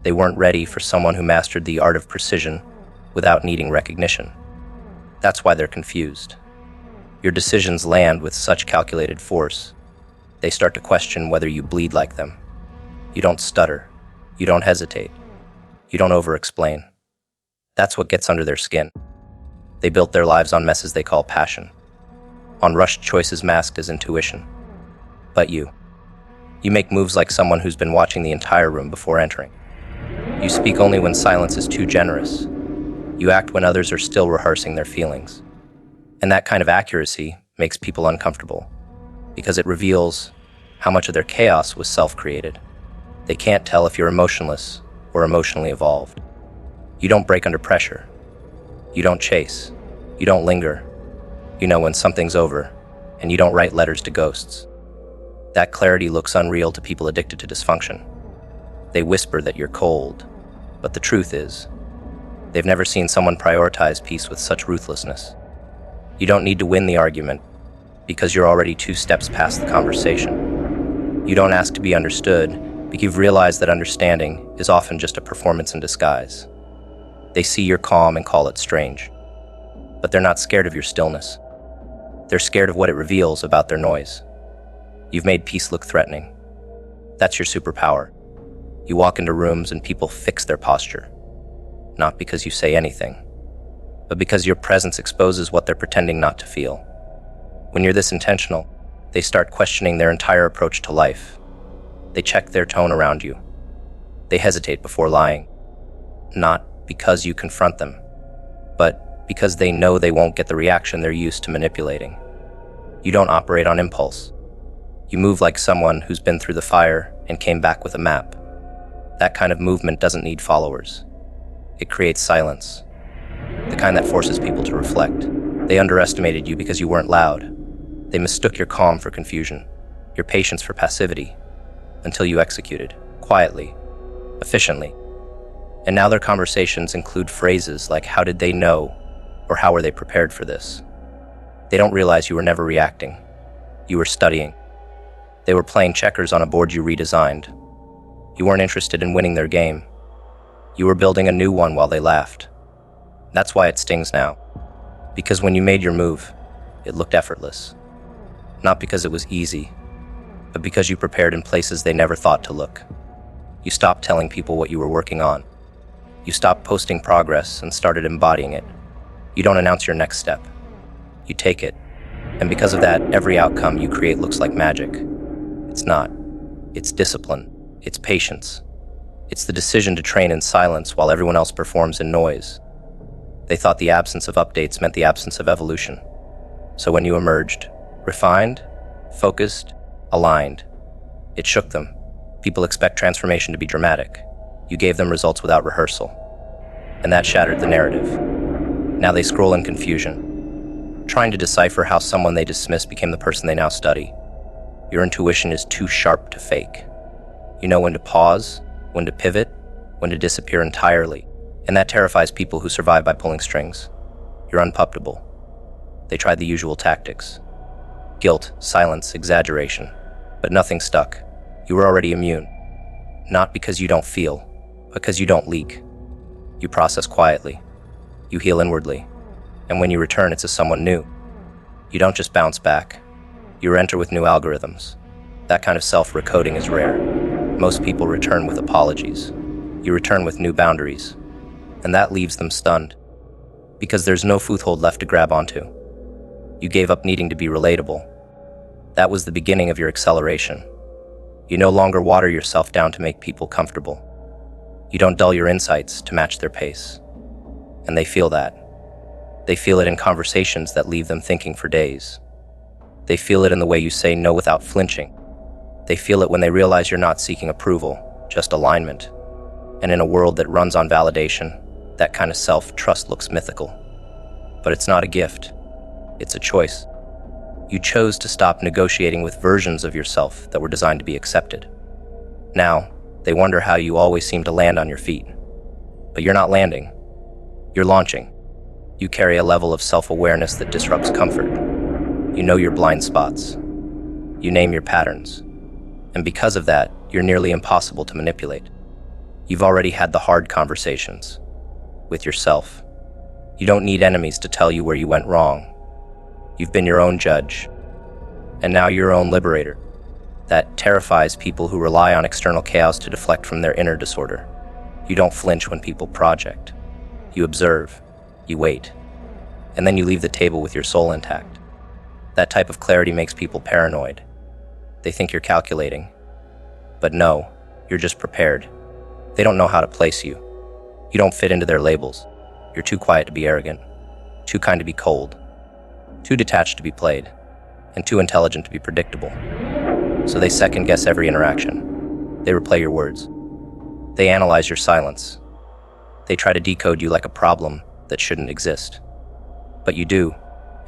They weren't ready for someone who mastered the art of precision without needing recognition. That's why they're confused. Your decisions land with such calculated force. They start to question whether you bleed like them. You don't stutter. You don't hesitate. You don't over-explain. That's what gets under their skin. They built their lives on messes they call passion, on rushed choices masked as intuition. But you make moves like someone who's been watching the entire room before entering. You speak only when silence is too generous. You act when others are still rehearsing their feelings. And that kind of accuracy makes people uncomfortable, because it reveals how much of their chaos was self-created. They can't tell if you're emotionless or emotionally evolved. You don't break under pressure. You don't chase. You don't linger. You know when something's over, and you don't write letters to ghosts. That clarity looks unreal to people addicted to dysfunction. They whisper that you're cold, but the truth is, they've never seen someone prioritize peace with such ruthlessness. You don't need to win the argument, because you're already 2 steps past the conversation. You don't ask to be understood, because you've realized that understanding is often just a performance in disguise. They see your calm and call it strange. But they're not scared of your stillness. They're scared of what it reveals about their noise. You've made peace look threatening. That's your superpower. You walk into rooms and people fix their posture. Not because you say anything, but because your presence exposes what they're pretending not to feel. When you're this intentional, they start questioning their entire approach to life. They check their tone around you. They hesitate before lying. Not because you confront them, but because they know they won't get the reaction they're used to manipulating. You don't operate on impulse. You move like someone who's been through the fire and came back with a map. That kind of movement doesn't need followers. It creates silence, the kind that forces people to reflect. They underestimated you because you weren't loud. They mistook your calm for confusion, your patience for passivity, until you executed, quietly, efficiently. And now their conversations include phrases like, "How did they know?" or "How were they prepared for this?" They don't realize you were never reacting. You were studying. They were playing checkers on a board you redesigned. You weren't interested in winning their game. You were building a new one while they laughed. That's why it stings now. Because when you made your move, it looked effortless. Not because it was easy, but because you prepared in places they never thought to look. You stopped telling people what you were working on. You stopped posting progress and started embodying it. You don't announce your next step. You take it. And because of that, every outcome you create looks like magic. It's not. It's discipline. It's patience. It's the decision to train in silence while everyone else performs in noise. They thought the absence of updates meant the absence of evolution. So when you emerged, refined, focused, aligned, it shook them. People expect transformation to be dramatic. You gave them results without rehearsal. And that shattered the narrative. Now they scroll in confusion, trying to decipher how someone they dismissed became the person they now study. Your intuition is too sharp to fake. You know when to pause, when to pivot, when to disappear entirely. And that terrifies people who survive by pulling strings. You're unpuppable. They tried the usual tactics. Guilt, silence, exaggeration. But nothing stuck. You were already immune. Not because you don't feel, but because you don't leak. You process quietly. You heal inwardly. And when you return, it's as someone new. You don't just bounce back. You enter with new algorithms. That kind of self-recoding is rare. Most people return with apologies. You return with new boundaries. And that leaves them stunned. Because there's no foothold left to grab onto. You gave up needing to be relatable. That was the beginning of your acceleration. You no longer water yourself down to make people comfortable. You don't dull your insights to match their pace. And they feel that. They feel it in conversations that leave them thinking for days. They feel it in the way you say no without flinching. They feel it when they realize you're not seeking approval, just alignment. And in a world that runs on validation, that kind of self-trust looks mythical. But it's not a gift. It's a choice. You chose to stop negotiating with versions of yourself that were designed to be accepted. Now, they wonder how you always seem to land on your feet. But you're not landing. You're launching. You carry a level of self-awareness that disrupts comfort. You know your blind spots. You name your patterns. And because of that, you're nearly impossible to manipulate. You've already had the hard conversations with yourself. You don't need enemies to tell you where you went wrong. You've been your own judge, and now your own liberator. That terrifies people who rely on external chaos to deflect from their inner disorder. You don't flinch when people project. You observe, you wait, and then you leave the table with your soul intact. That type of clarity makes people paranoid. They think you're calculating. But no, you're just prepared. They don't know how to place you. You don't fit into their labels. You're too quiet to be arrogant, too kind to be cold, too detached to be played, and too intelligent to be predictable. So they second-guess every interaction. They replay your words. They analyze your silence. They try to decode you like a problem that shouldn't exist. But you do,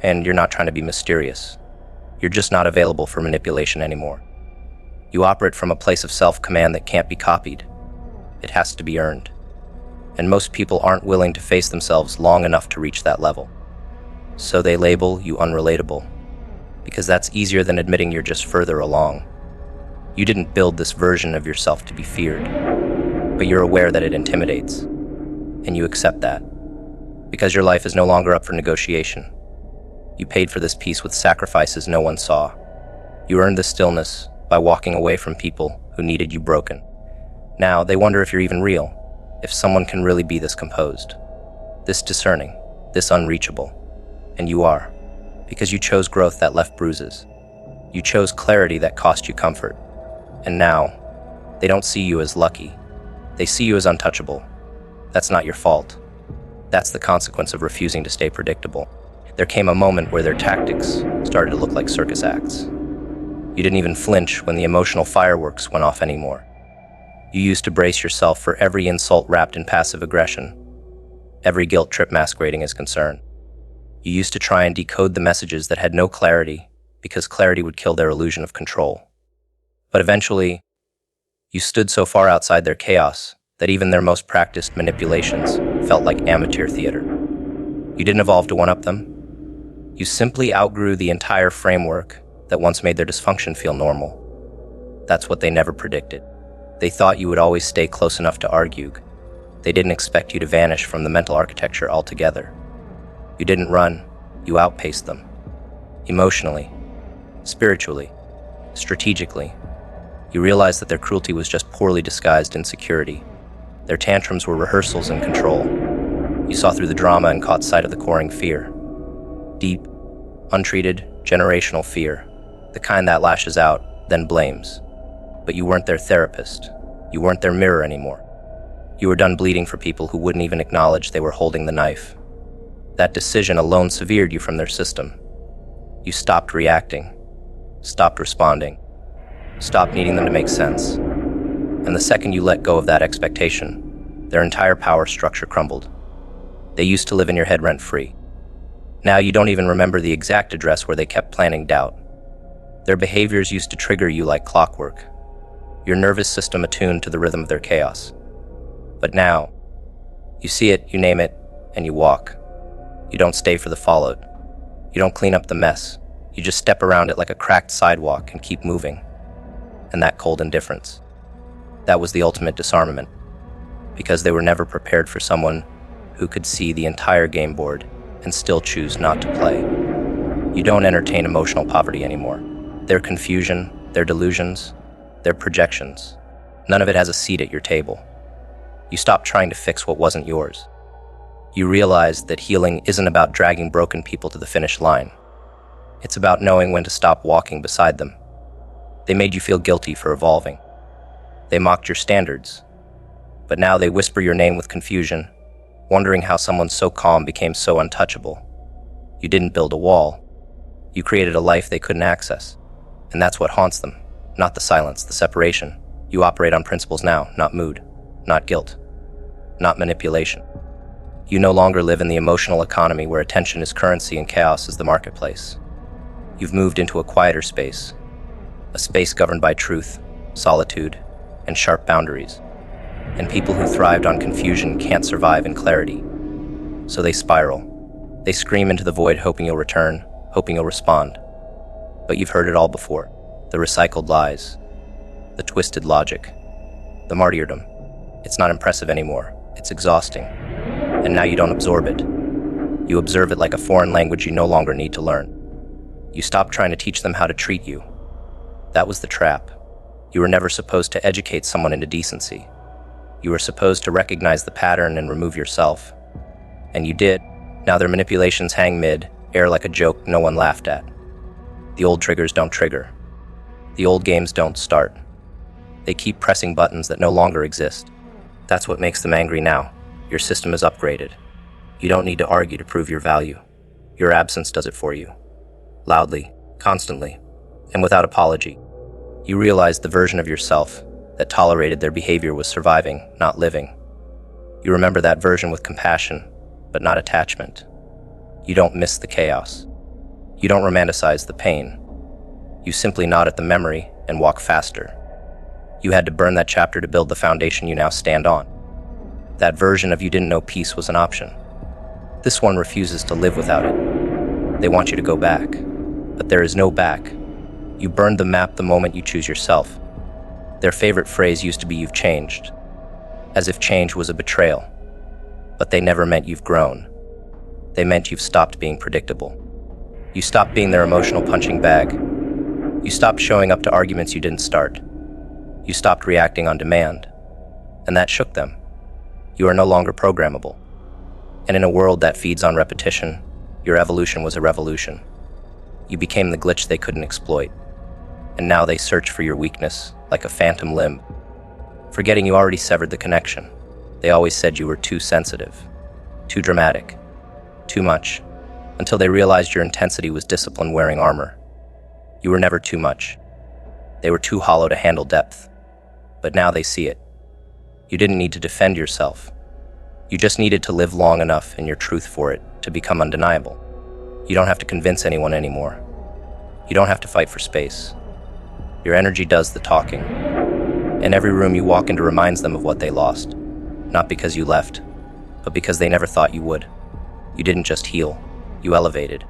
and you're not trying to be mysterious. You're just not available for manipulation anymore. You operate from a place of self-command that can't be copied. It has to be earned. And most people aren't willing to face themselves long enough to reach that level. So they label you unrelatable, because that's easier than admitting you're just further along. You didn't build this version of yourself to be feared, but you're aware that it intimidates, and you accept that, because your life is no longer up for negotiation. You paid for this peace with sacrifices no one saw. You earned the stillness by walking away from people who needed you broken. Now they wonder if you're even real, if someone can really be this composed, this discerning, this unreachable. And you are, because you chose growth that left bruises. You chose clarity that cost you comfort. And now, they don't see you as lucky. They see you as untouchable. That's not your fault. That's the consequence of refusing to stay predictable. There came a moment where their tactics started to look like circus acts. You didn't even flinch when the emotional fireworks went off anymore. You used to brace yourself for every insult wrapped in passive aggression, every guilt trip masquerading as concern. You used to try and decode the messages that had no clarity because clarity would kill their illusion of control. But eventually, you stood so far outside their chaos that even their most practiced manipulations felt like amateur theater. You didn't evolve to one-up them. You simply outgrew the entire framework that once made their dysfunction feel normal. That's what they never predicted. They thought you would always stay close enough to argue. They didn't expect you to vanish from the mental architecture altogether. You didn't run, you outpaced them. Emotionally, spiritually, strategically. You realized that their cruelty was just poorly disguised insecurity. Their tantrums were rehearsals in control. You saw through the drama and caught sight of the coring fear. Deep, untreated, generational fear. The kind that lashes out, then blames. But you weren't their therapist. You weren't their mirror anymore. You were done bleeding for people who wouldn't even acknowledge they were holding the knife. That decision alone severed you from their system. You stopped reacting, stopped responding, stopped needing them to make sense. And the second you let go of that expectation, their entire power structure crumbled. They used to live in your head rent-free. Now you don't even remember the exact address where they kept planting doubt. Their behaviors used to trigger you like clockwork, your nervous system attuned to the rhythm of their chaos. But now, you see it, you name it, and you walk. You don't stay for the fallout. You don't clean up the mess. You just step around it like a cracked sidewalk and keep moving. And that cold indifference, that was the ultimate disarmament, because they were never prepared for someone who could see the entire game board and still choose not to play. You don't entertain emotional poverty anymore. Their confusion, their delusions, their projections, none of it has a seat at your table. You stop trying to fix what wasn't yours. You realize that healing isn't about dragging broken people to the finish line. It's about knowing when to stop walking beside them. They made you feel guilty for evolving. They mocked your standards. But now they whisper your name with confusion, wondering how someone so calm became so untouchable. You didn't build a wall. You created a life they couldn't access. And that's what haunts them, not the silence, the separation. You operate on principles now, not mood, not guilt, not manipulation. You no longer live in the emotional economy where attention is currency and chaos is the marketplace. You've moved into a quieter space, a space governed by truth, solitude, and sharp boundaries. And people who thrived on confusion can't survive in clarity. So they spiral. They scream into the void hoping you'll return, hoping you'll respond. But you've heard it all before. The recycled lies, the twisted logic, the martyrdom. It's not impressive anymore. It's exhausting. And now you don't absorb it. You observe it like a foreign language you no longer need to learn. You stop trying to teach them how to treat you. That was the trap. You were never supposed to educate someone into decency. You were supposed to recognize the pattern and remove yourself. And you did. Now their manipulations hang mid, air like a joke no one laughed at. The old triggers don't trigger. The old games don't start. They keep pressing buttons that no longer exist. That's what makes them angry now. Your system is upgraded. You don't need to argue to prove your value. Your absence does it for you. Loudly, constantly, and without apology. You realize the version of yourself that tolerated their behavior was surviving, not living. You remember that version with compassion, but not attachment. You don't miss the chaos. You don't romanticize the pain. You simply nod at the memory and walk faster. You had to burn that chapter to build the foundation you now stand on. That version of you didn't know peace was an option. This one refuses to live without it. They want you to go back, but there is no back. You burned the map the moment you choose yourself. Their favorite phrase used to be "you've changed," as if change was a betrayal. But they never meant you've grown. They meant you've stopped being predictable. You stopped being their emotional punching bag. You stopped showing up to arguments you didn't start. You stopped reacting on demand. And that shook them. You are no longer programmable. And in a world that feeds on repetition, your evolution was a revolution. You became the glitch they couldn't exploit. And now they search for your weakness, like a phantom limb. Forgetting you already severed the connection. They always said you were too sensitive, too dramatic, too much, until they realized your intensity was discipline wearing armor. You were never too much. They were too hollow to handle depth. But now they see it. You didn't need to defend yourself. You just needed to live long enough in your truth for it to become undeniable. You don't have to convince anyone anymore. You don't have to fight for space. Your energy does the talking. And every room you walk into reminds them of what they lost. Not because you left, but because they never thought you would. You didn't just heal, you elevated.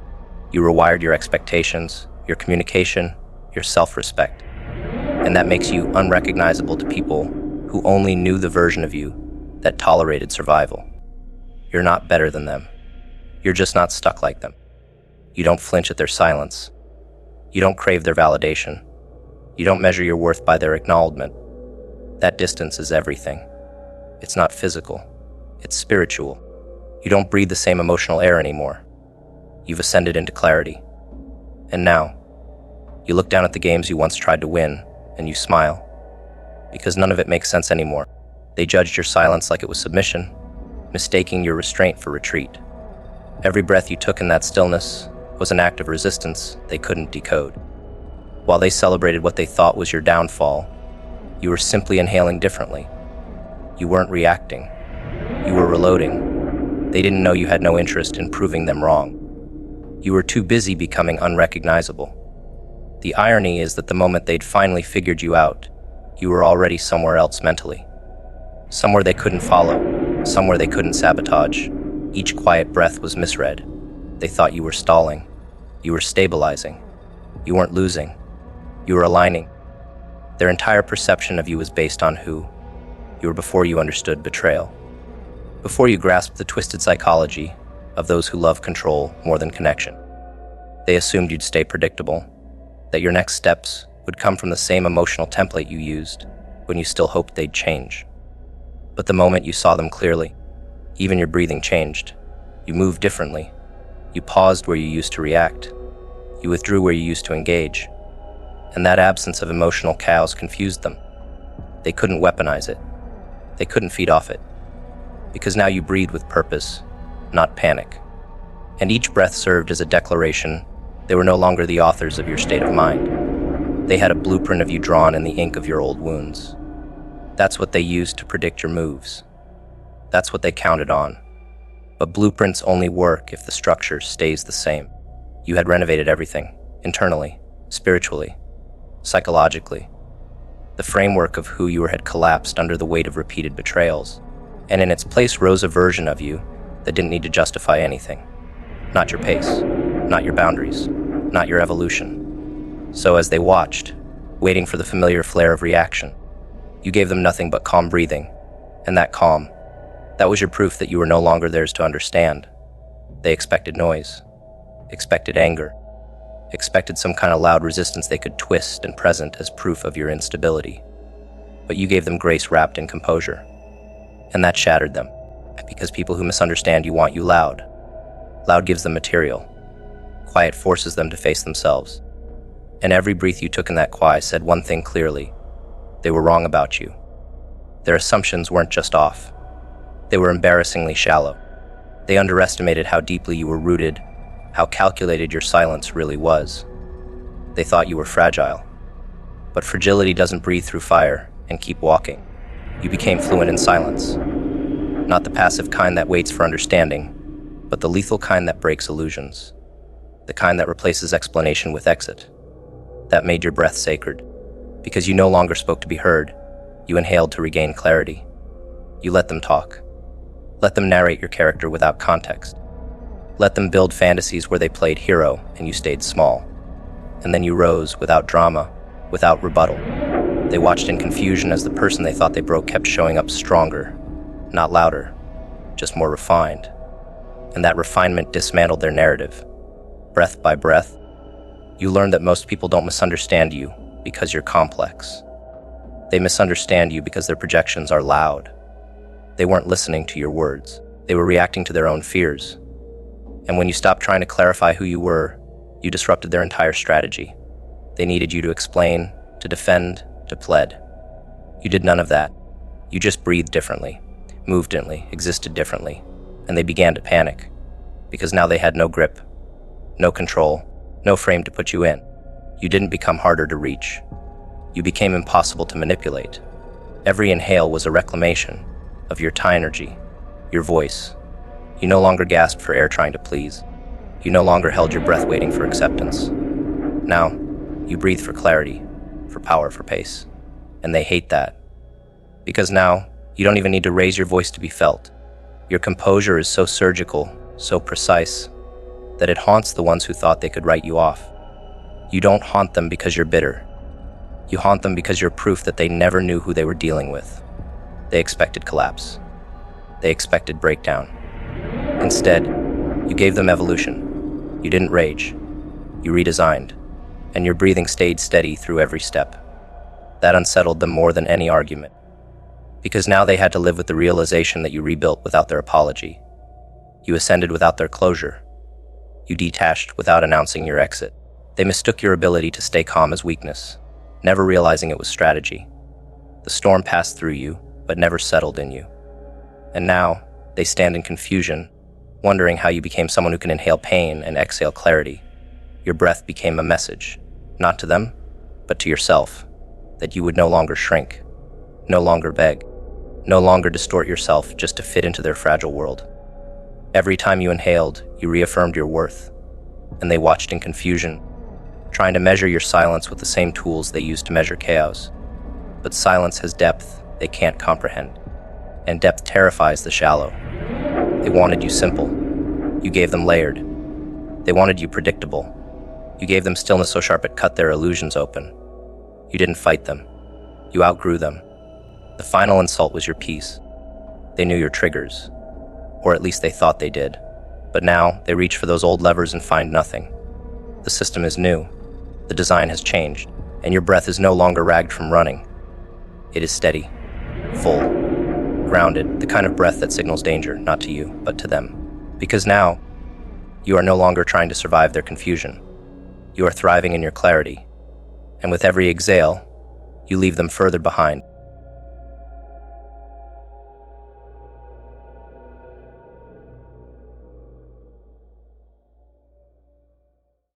You rewired your expectations, your communication, your self-respect. And that makes you unrecognizable to people who only knew the version of you that tolerated survival. You're not better than them. You're just not stuck like them. You don't flinch at their silence. You don't crave their validation. You don't measure your worth by their acknowledgement. That distance is everything. It's not physical. It's spiritual. You don't breathe the same emotional air anymore. You've ascended into clarity. And now, you look down at the games you once tried to win, and you smile. Because none of it makes sense anymore. They judged your silence like it was submission, mistaking your restraint for retreat. Every breath you took in that stillness was an act of resistance they couldn't decode. While they celebrated what they thought was your downfall, you were simply inhaling differently. You weren't reacting. You were reloading. They didn't know you had no interest in proving them wrong. You were too busy becoming unrecognizable. The irony is that the moment they'd finally figured you out, you were already somewhere else mentally. Somewhere they couldn't follow, somewhere they couldn't sabotage. Each quiet breath was misread. They thought you were stalling. You were stabilizing. You weren't losing. You were aligning. Their entire perception of you was based on who you were before you understood betrayal. Before you grasped the twisted psychology of those who love control more than connection. They assumed you'd stay predictable, that your next steps would come from the same emotional template you used when you still hoped they'd change. But the moment you saw them clearly, even your breathing changed. You moved differently. You paused where you used to react. You withdrew where you used to engage. And that absence of emotional chaos confused them. They couldn't weaponize it. They couldn't feed off it. Because now you breathe with purpose, not panic. And each breath served as a declaration they were no longer the authors of your state of mind. They had a blueprint of you drawn in the ink of your old wounds. That's what they used to predict your moves. That's what they counted on. But blueprints only work if the structure stays the same. You had renovated everything, internally, spiritually, psychologically. The framework of who you were had collapsed under the weight of repeated betrayals, and in its place rose a version of you that didn't need to justify anything. Not your pace, not your boundaries, not your evolution. So as they watched, waiting for the familiar flare of reaction, you gave them nothing but calm breathing, And that calm, that was your proof that you were no longer theirs to understand. They expected noise, expected anger, expected some kind of loud resistance they could twist and present as proof of your instability. But you gave them grace wrapped in composure. And that shattered them, because people who misunderstand you want you loud. Loud gives them material. Quiet forces them to face themselves. And every breath you took in that quiet said one thing clearly. They were wrong about you. Their assumptions weren't just off. They were embarrassingly shallow. They underestimated how deeply you were rooted, how calculated your silence really was. They thought you were fragile. But fragility doesn't breathe through fire and keep walking. You became fluent in silence. Not the passive kind that waits for understanding, but the lethal kind that breaks illusions. The kind that replaces explanation with exit. That made your breath sacred. Because you no longer spoke to be heard, you inhaled to regain clarity. You let them talk. Let them narrate your character without context. Let them build fantasies where they played hero and you stayed small. And then you rose without drama, without rebuttal. They watched in confusion as the person they thought they broke kept showing up stronger, not louder, just more refined. And that refinement dismantled their narrative. Breath by breath, you learned that most people don't misunderstand you because you're complex. They misunderstand you because their projections are loud. They weren't listening to your words. They were reacting to their own fears. And when you stopped trying to clarify who you were, you disrupted their entire strategy. They needed you to explain, to defend, to plead. You did none of that. You just breathed differently, moved differently, existed differently, and they began to panic. Because now they had no grip, no control, no frame to put you in. You didn't become harder to reach. You became impossible to manipulate. Every inhale was a reclamation of your Thai energy, your voice. You no longer gasped for air trying to please. You no longer held your breath waiting for acceptance. Now, you breathe for clarity, for power, for pace. And they hate that. Because now, you don't even need to raise your voice to be felt. Your composure is so surgical, so precise, that it haunts the ones who thought they could write you off. You don't haunt them because you're bitter. You haunt them because you're proof that they never knew who they were dealing with. They expected collapse. They expected breakdown. Instead, you gave them evolution. You didn't rage. You redesigned. And your breathing stayed steady through every step. That unsettled them more than any argument. Because now they had to live with the realization that you rebuilt without their apology. You ascended without their closure. You detached without announcing your exit. They mistook your ability to stay calm as weakness, never realizing it was strategy. The storm passed through you, but never settled in you. And now, they stand in confusion, wondering how you became someone who can inhale pain and exhale clarity. Your breath became a message, not to them, but to yourself, that you would no longer shrink, no longer beg, no longer distort yourself just to fit into their fragile world. Every time you inhaled, you reaffirmed your worth, and they watched in confusion, trying to measure your silence with the same tools they used to measure chaos. But silence has depth they can't comprehend, and depth terrifies the shallow. They wanted you simple. You gave them layered. They wanted you predictable. You gave them stillness so sharp it cut their illusions open. You didn't fight them. You outgrew them. The final insult was your peace. They knew your triggers, or at least they thought they did. But now, they reach for those old levers and find nothing. The system is new. The design has changed, and your breath is no longer ragged from running. It is steady, full, grounded, the kind of breath that signals danger, not to you, but to them. Because now, you are no longer trying to survive their confusion. You are thriving in your clarity, and with every exhale, you leave them further behind.